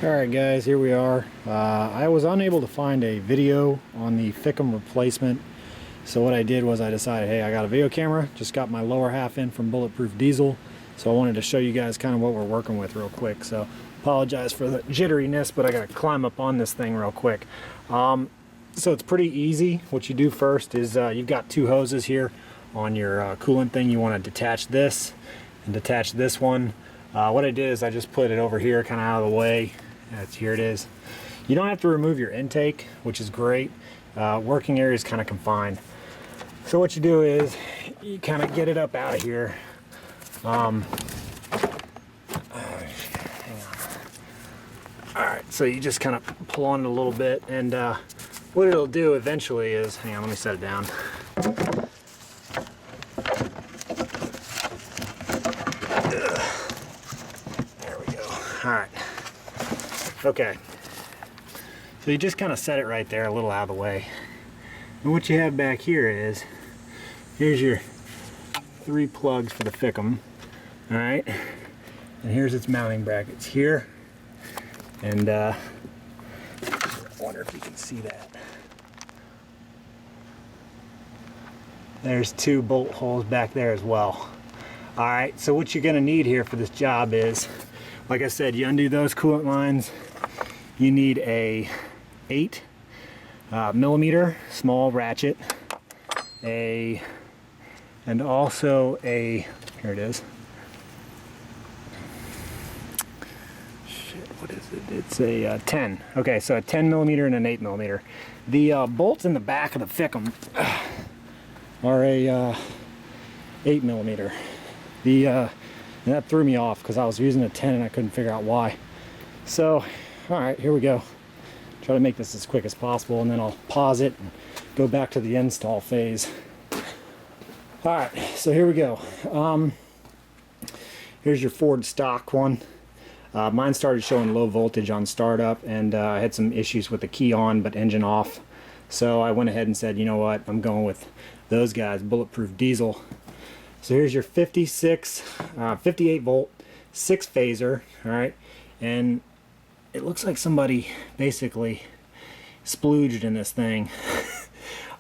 Alright guys, here we are. I was unable to find a video on the FICM replacement, so what I did was I decided, hey, I got a video camera, just got my lower half in from Bulletproof Diesel, so I wanted to show you guys kind of what we're working with real quick. So apologize for the jitteriness, but I gotta climb up on this thing real quick. So it's pretty easy. What you do first is you've got two hoses here on your coolant thing. You want to detach this and detach this one. What I did is I just put it over here kind of out of the way. Here it is. You don't have to remove your intake, which is great. Working area is kind of confined. So what you do is you kind of get it up out of here. Hang on. Alright, so you just kind of pull on it a little bit, and what it'll do eventually is, hang on, let me set it down. There we go. Alright. Okay, so you just kind of set it right there, a little out of the way. And what you have back here is, here's your 3 plugs for the FICM, all right? And here's its mounting brackets here. And I wonder if you can see that. There's 2 bolt holes back there as well. All right, so what you're gonna need here for this job is, like I said, you undo those coolant lines. You need a 8 millimeter small ratchet, and also a, here it is. Shit, what is it? It's a 10. Okay, so a 10 millimeter and an 8 millimeter. The bolts in the back of the FICM are a 8 millimeter. And that threw me off because I was using a 10 and I couldn't figure out why. So, all right, here we go. Try to make this as quick as possible, and then I'll pause it and go back to the install phase. All right, so here we go. Here's your Ford stock one. Mine started showing low voltage on startup, and I had some issues with the key on but engine off. So I went ahead and said, you know what, I'm going with those guys, Bulletproof Diesel. So here's your 58 volt, 6 phaser, all right? And it looks like somebody basically splooged in this thing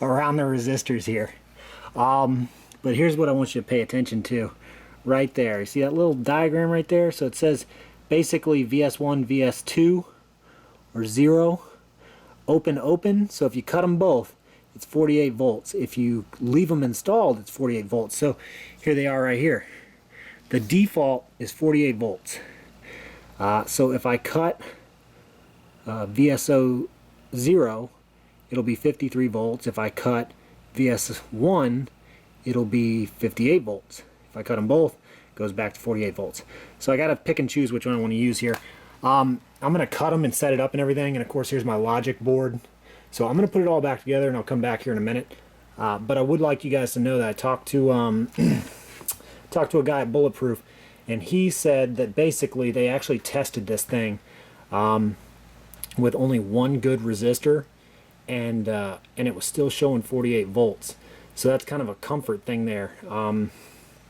around the resistors here. But here's what I want you to pay attention to right there. You see that little diagram right there? So it says basically VS1, VS2, or 0, open, open. So if you cut them both, it's 48 volts. If you leave them installed, it's 48 volts. So here they are right here. The default is 48 volts. So if I cut VSO 0, it'll be 53 volts. If I cut VS1, it'll be 58 volts. If I cut them both, it goes back to 48 volts. So I got to pick and choose which one I want to use here. I'm going to cut them and set it up and everything. And of course, here's my logic board. So I'm going to put it all back together, and I'll come back here in a minute. But I would like you guys to know that I talked to talked to a guy at Bulletproof, and he said that basically they actually tested this thing with only one good resistor, and it was still showing 48 volts. So that's kind of a comfort thing there.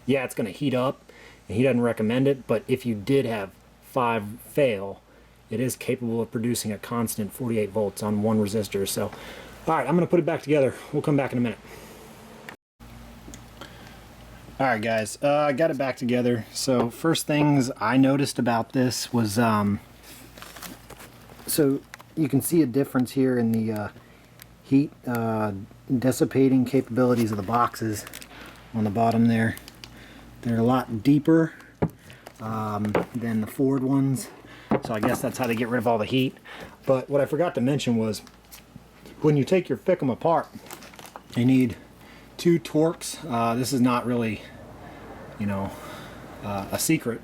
Yeah, it's going to heat up, and he doesn't recommend it, but if you did have 5 fail, it is capable of producing a constant 48 volts on one resistor. So, all right, I'm going to put it back together. We'll come back in a minute. All right, guys, I got it back together. So first things I noticed about this was, so you can see a difference here in the heat dissipating capabilities of the boxes on the bottom there. They're a lot deeper than the Ford ones. So I guess that's how they get rid of all the heat. But what I forgot to mention was, when you take your FICM apart, you need 2 Torx. This is not really, you know, a secret,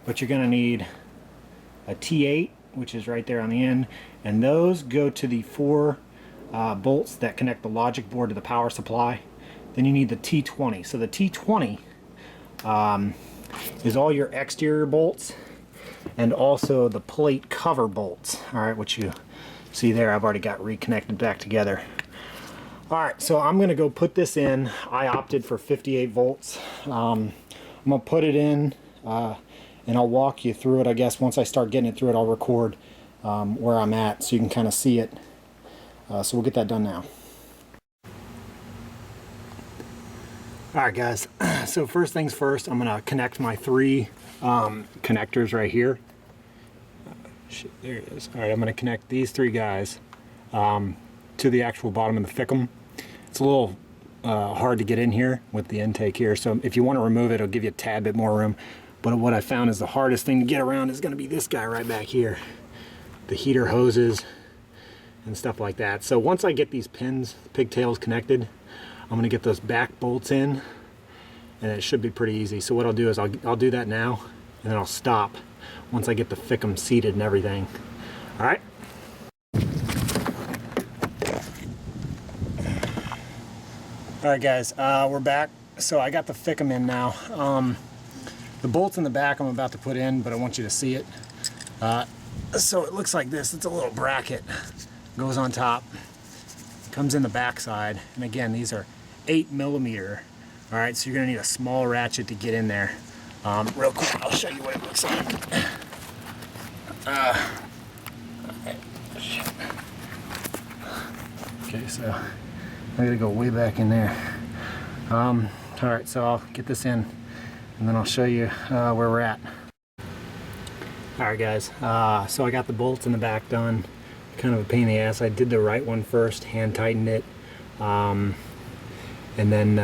but you're going to need a T8, which is right there on the end, and those go to the 4 bolts that connect the logic board to the power supply. Then you need the T20. So the T20 is all your exterior bolts, and also the plate cover bolts, all right, which you see there. I've already got reconnected back together. All right, so I'm gonna go put this in. I opted for 58 volts. I'm gonna put it in and I'll walk you through it. I guess once I start getting it through it, I'll record where I'm at so you can kind of see it. So we'll get that done now. Alright guys, so first things first, I'm going to connect my 3 connectors right here. Shit, there it is. Alright, I'm going to connect these 3 guys to the actual bottom of the FICM. It's a little hard to get in here with the intake here, so if you want to remove it, it'll give you a tad bit more room. But what I found is the hardest thing to get around is going to be this guy right back here. The heater hoses and stuff like that. So once I get these pins, pigtails connected, I'm going to get those back bolts in, and it should be pretty easy. So what I'll do is I'll do that now, and then I'll stop once I get the FICM seated and everything. All right. All right, guys, we're back. So I got the FICM in now. The bolts in the back I'm about to put in, but I want you to see it. So it looks like this. It's a little bracket. Goes on top. Comes in the back side. And again, these are 8mm. All right, so you're gonna need a small ratchet to get in there. Real quick, I'll show you what it looks like. Okay, so I gotta go way back in there. All right, so I'll get this in, and then I'll show you where we're at. All right, guys. So I got the bolts in the back done. Kind of a pain in the ass. I did the right one first, hand tightened it, and then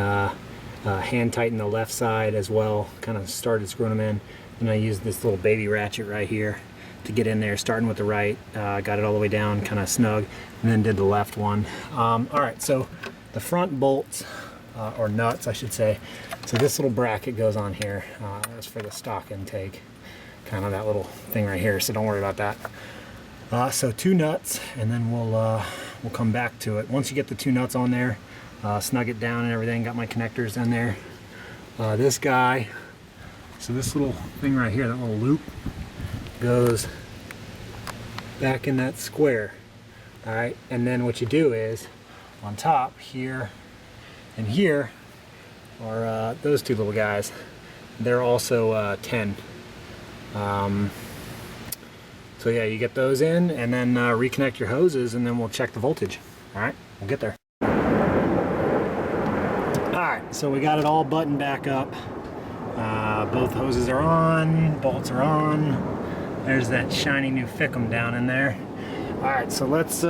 hand tightened the left side as well. Kind of started screwing them in, and I used this little baby ratchet right here to get in there, starting with the right. Got it all the way down, kind of snug, and then did the left one. All right, so the front bolts, or nuts, I should say. So this little bracket goes on here. That's for the stock intake, kind of that little thing right here. So don't worry about that. So 2 nuts, and then we'll come back to it. Once you get the 2 nuts on there, snug it down and everything. Got my connectors in there. This guy, so this little thing right here, that little loop, goes back in that square. All right, and then what you do is on top here and here are those 2 little guys. They're also 10. So yeah, you get those in, and then reconnect your hoses, and then we'll check the voltage. All right, we'll get there. All right, so we got it all buttoned back up. Both hoses are on, bolts are on. There's that shiny new FICM down in there. All right, so let's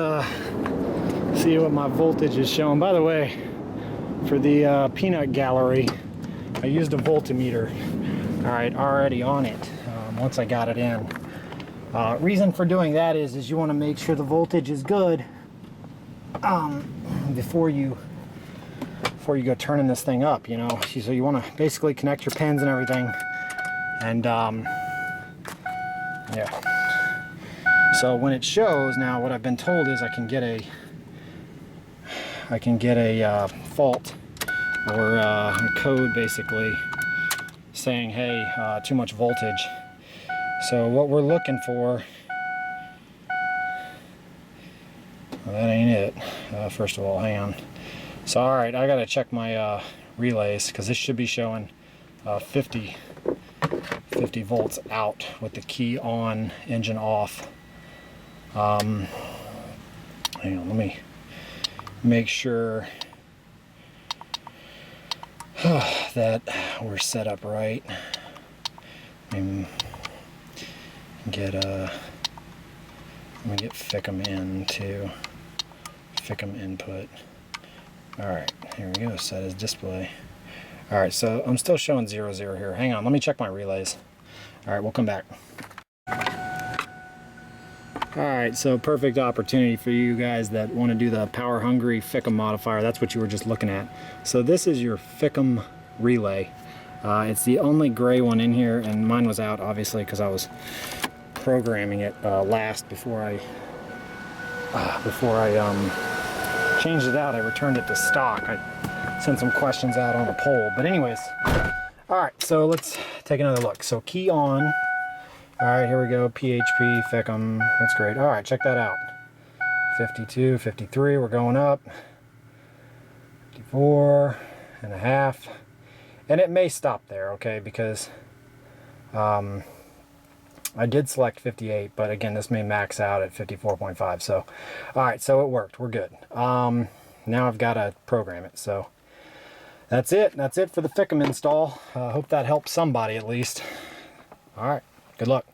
see what my voltage is showing. By the way, for the peanut gallery, I used a voltmeter. All right, already on it once I got it in. Reason for doing that is you want to make sure the voltage is good before you go turning this thing up, you know. So you want to basically connect your pins and everything, and yeah. So when it shows now, what I've been told is I can get a fault or a code basically saying, hey, too much voltage. So what we're looking for, well, that ain't it. First of all, hang on. So all right, I gotta check my relays, because this should be showing 50 volts out with the key on, engine off. Hang on, let me make sure that we're set up right. And let me get FICM in to FICM input. Alright, here we go, set as display. Alright, so I'm still showing 0, 0 here. Hang on, let me check my relays. Alright, we'll come back. Alright, so perfect opportunity for you guys that want to do the power hungry FICM modifier. That's what you were just looking at. So this is your FICM relay. It's the only gray one in here, and mine was out obviously because I was programming it last before I changed it out. I returned it to stock. I sent some questions out on the poll, but anyways. All right, so let's take another look. So key on. All right, here we go. PHP FICM. That's great. All right, check that out. 52, 53. We're going up. 54 and a half. And it may stop there, okay, because I did select 58, but again, this may max out at 54.5. So, all right, so it worked. We're good. Now I've got to program it. So that's it. That's it for the FICM install. I hope that helps somebody at least. All right, good luck.